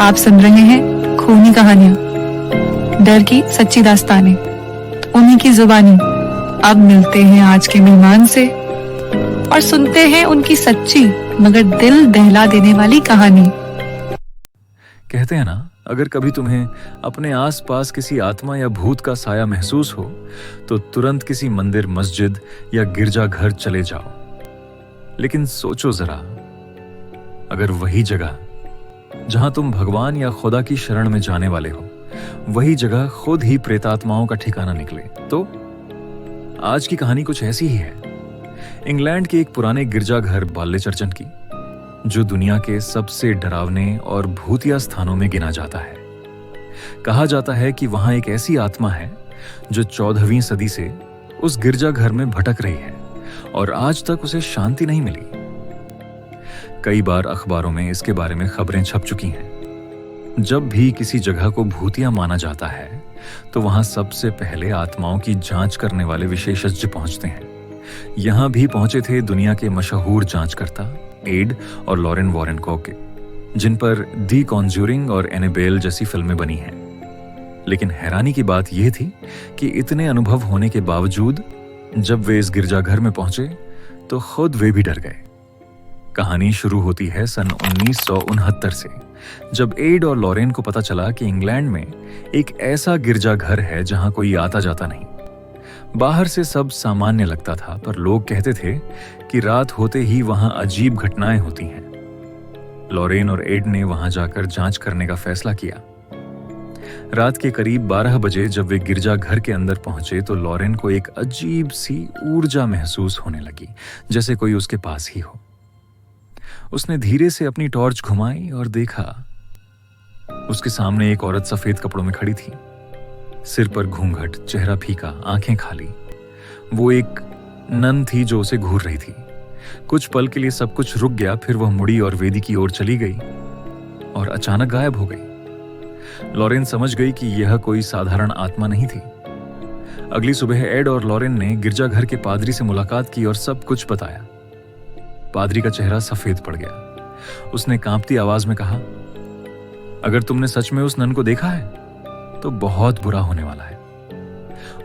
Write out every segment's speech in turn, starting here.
आप सुन रहे हैं खूनी कहानियां, डर की सच्ची दास्तानें, उन्हीं की जुबानी। अब मिलते हैं आज के मेहमान से और सुनते हैं उनकी सच्ची मगर दिल दहला देने वाली कहानी। कहते हैं ना, अगर कभी तुम्हें अपने आसपास किसी आत्मा या भूत का साया महसूस हो तो तुरंत किसी मंदिर, मस्जिद या गिरजाघर चले जाओ। लेकिन सोचो जरा, अगर वही जगह जहां तुम भगवान या खुदा की शरण में जाने वाले हो, वही जगह खुद ही प्रेतात्माओं का ठिकाना निकले तो? आज की कहानी कुछ ऐसी ही है। इंग्लैंड के एक पुराने गिरजाघर बाल्लेचर्चन की, जो दुनिया के सबसे डरावने और भूतिया स्थानों में गिना जाता है। कहा जाता है कि वहां एक ऐसी आत्मा है जो 14वीं सदी से उस गिरजाघर में भटक रही है और आज तक उसे शांति नहीं मिली। कई बार अखबारों में इसके बारे में खबरें छप चुकी हैं। जब भी किसी जगह को भूतिया माना जाता है तो वहां सबसे पहले आत्माओं की जांच करने वाले विशेषज्ञ पहुंचते हैं। यहां भी पहुंचे थे दुनिया के मशहूर जांचकर्ता एड और लॉरेन वॉरेन कॉके, जिन पर दी कॉन्ज्यूरिंग और एनेबेल जैसी फिल्में बनी हैं। लेकिन हैरानी की बात यह थी कि इतने अनुभव होने के बावजूद जब वे इस गिरजाघर में पहुंचे तो खुद वे भी डर गए। कहानी शुरू होती है सन 1969 से, जब एड और लॉरेन को पता चला कि इंग्लैंड में एक ऐसा गिरजाघर है जहां कोई आता जाता नहीं। बाहर से सब सामान्य लगता था, पर लोग कहते थे कि रात होते ही वहां अजीब घटनाएं होती हैं। लॉरेन और एड ने वहां जाकर जांच करने का फैसला किया। रात के करीब 12 बजे जब वे गिरजाघर के अंदर पहुंचे तो लॉरेन को एक अजीब सी ऊर्जा महसूस होने लगी, जैसे कोई उसके पास ही हो। उसने धीरे से अपनी टॉर्च घुमाई और देखा, उसके सामने एक औरत सफेद कपड़ों में खड़ी थी। सिर पर घूंघट, चेहरा फीका, आंखें खाली। वो एक नन थी जो उसे घूर रही थी। कुछ पल के लिए सब कुछ रुक गया, फिर वह मुड़ी और वेदी की ओर चली गई और अचानक गायब हो गई। लॉरेन समझ गई कि यह कोई साधारण आत्मा नहीं थी। अगली सुबह एड और लॉरेन ने गिरजाघर के पादरी से मुलाकात की और सब कुछ बताया। पादरी का चेहरा सफेद पड़ गया। उसने कांपती आवाज में कहा, अगर तुमने सच में उस नन को देखा है तो बहुत बुरा होने वाला है।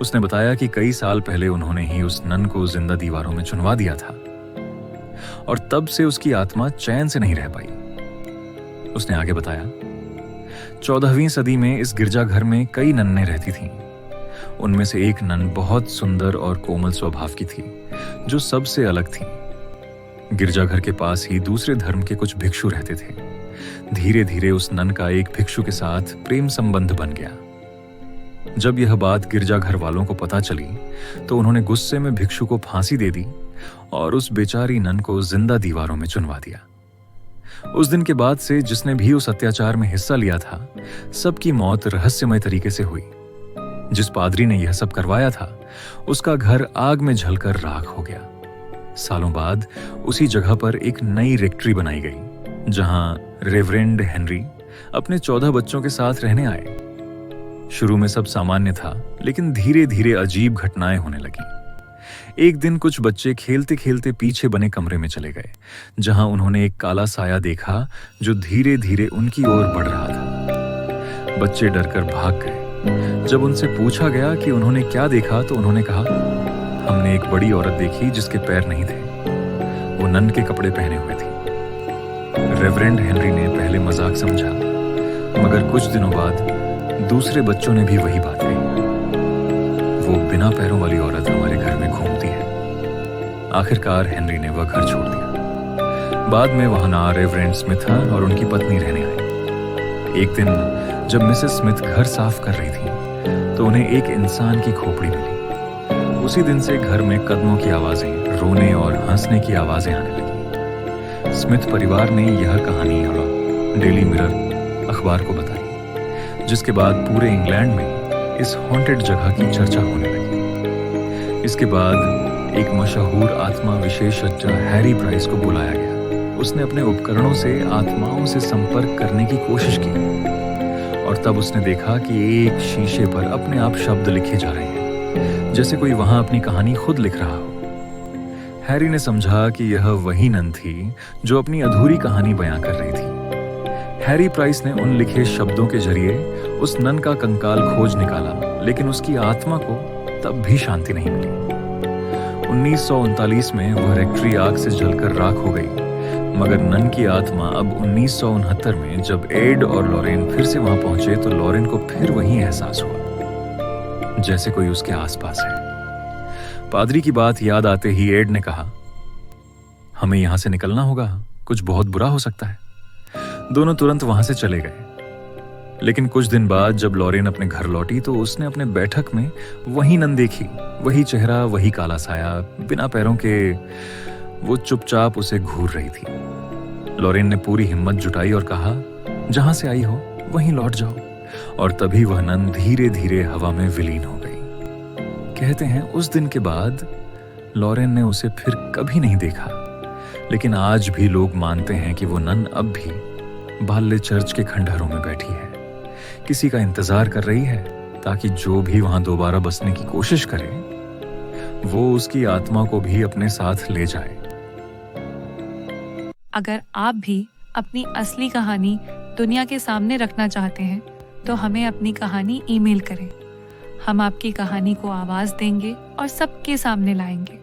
उसने बताया कि कई साल पहले उन्होंने ही उस नन को जिंदा दीवारों में चुनवा दिया था और तब से उसकी आत्मा चैन से नहीं रह पाई। उसने आगे बताया, 14वीं सदी में इस गिरजाघर में कई नन्नें रहती थीं। उनमें से एक नन बहुत सुंदर और कोमल स्वभाव की थी, जो सबसे अलग थी। गिरजाघर के पास ही दूसरे धर्म के कुछ भिक्षु रहते थे। धीरे धीरे उस नन का एक भिक्षु के साथ प्रेम संबंध बन गया। जब यह बात गिरजाघर वालों को पता चली तो उन्होंने गुस्से में भिक्षु को फांसी दे दी और उस बेचारी नन को जिंदा दीवारों में चुनवा दिया। उस दिन के बाद से जिसने भी उस अत्याचार में हिस्सा लिया था, सबकी मौत रहस्यमय तरीके से हुई। जिस पादरी ने यह सब करवाया था, उसका घर आग में जलकर राख हो गया। सालों बाद उसी जगह पर एक नई रेक्ट्री बनाई गई, जहां रेवरेंड हेनरी अपने 14 बच्चों के साथ रहने आए। शुरू में सब सामान्य था, लेकिन धीरे धीरे अजीब घटनाएं होने लगी। एक दिन कुछ बच्चे खेलते खेलते पीछे बने कमरे में चले गए, जहां उन्होंने एक काला साया देखा जो धीरे धीरे उनकी ओर बढ़ रहा था। बच्चे डरकर भाग गए। जब उनसे पूछा गया कि उन्होंने क्या देखा तो उन्होंने कहा, हमने एक बड़ी औरत देखी जिसके पैर नहीं थे। वो नन के कपड़े पहने हुए थी। रेवरेंड हेनरी ने पहले मजाक समझा, मगर कुछ दिनों बाद दूसरे बच्चों ने भी वही बात कही। वो बिना पैरों वाली औरत हमारे घर में घूमती है। आखिरकार हेनरी ने वह घर छोड़ दिया। बाद में वहां ना रेवरेंड स्मिथ और उनकी पत्नी रहने आए। एक दिन जब मिसेस स्मिथ घर साफ कर रही थी तो उन्हें एक इंसान की खोपड़ी मिली। उसी दिन से घर में कदमों की आवाजें, रोने और हंसने की आवाजें आने लगी। स्मिथ परिवार ने यह कहानी डेली मिरर अखबार को बताई, जिसके बाद पूरे इंग्लैंड में इस हॉन्टेड जगह की चर्चा होने लगी। इसके बाद एक मशहूर आत्मा विशेषज्ञ हैरी प्राइस को बुलाया गया। उसने अपने उपकरणों से आत्माओं से संपर्क करने की कोशिश की और तब उसने देखा कि एक शीशे पर अपने आप शब्द लिखे जा रहे हैं, जैसे कोई वहां अपनी कहानी खुद लिख रहा हो। हैरी ने समझा कि यह वही नन थी जो अपनी अधूरी कहानी बयां कर रही थी। हैरी प्राइस ने उन लिखे शब्दों के जरिए उस नन का कंकाल खोज निकाला, लेकिन उसकी आत्मा को तब भी शांति नहीं मिली। 1939 में वह रेक्ट्री आग से जलकर राख हो गई, मगर नन की आत्मा अब 1969 में जब एड और लॉरेन फिर से वहां पहुंचे तो लॉरेन को फिर वही एहसास हुआ जैसे कोई उसके आसपास है। पादरी की बात याद आते ही एड ने कहा, हमें यहां से निकलना होगा, कुछ बहुत बुरा हो सकता है। दोनों तुरंत वहां से चले गए। लेकिन कुछ दिन बाद जब लॉरेन अपने घर लौटी तो उसने अपने बैठक में वही नन देखी, वही चेहरा, वही काला साया, बिना पैरों के। वो चुपचाप उसे घूर रही थी। लॉरेन ने पूरी हिम्मत जुटाई और कहा, जहां से आई हो वहीं लौट जाओ। और तभी वह नन धीरे धीरे हवा में विलीन हो गई। कहते हैं उस दिन के बाद लॉरेन ने उसे फिर कभी नहीं देखा, लेकिन आज भी लोग मानते हैं कि वो नन अब भी बाल्ले चर्च के खंडहरों में बैठी है, किसी का इंतजार कर रही है, ताकि जो भी वहां दोबारा बसने की कोशिश करे वो उसकी आत्मा को भी अपने साथ ले जाए। अगर आप भी अपनी असली कहानी दुनिया के सामने रखना चाहते हैं तो हमें अपनी कहानी ईमेल करें। हम आपकी कहानी को आवाज देंगे और सबके सामने लाएंगे।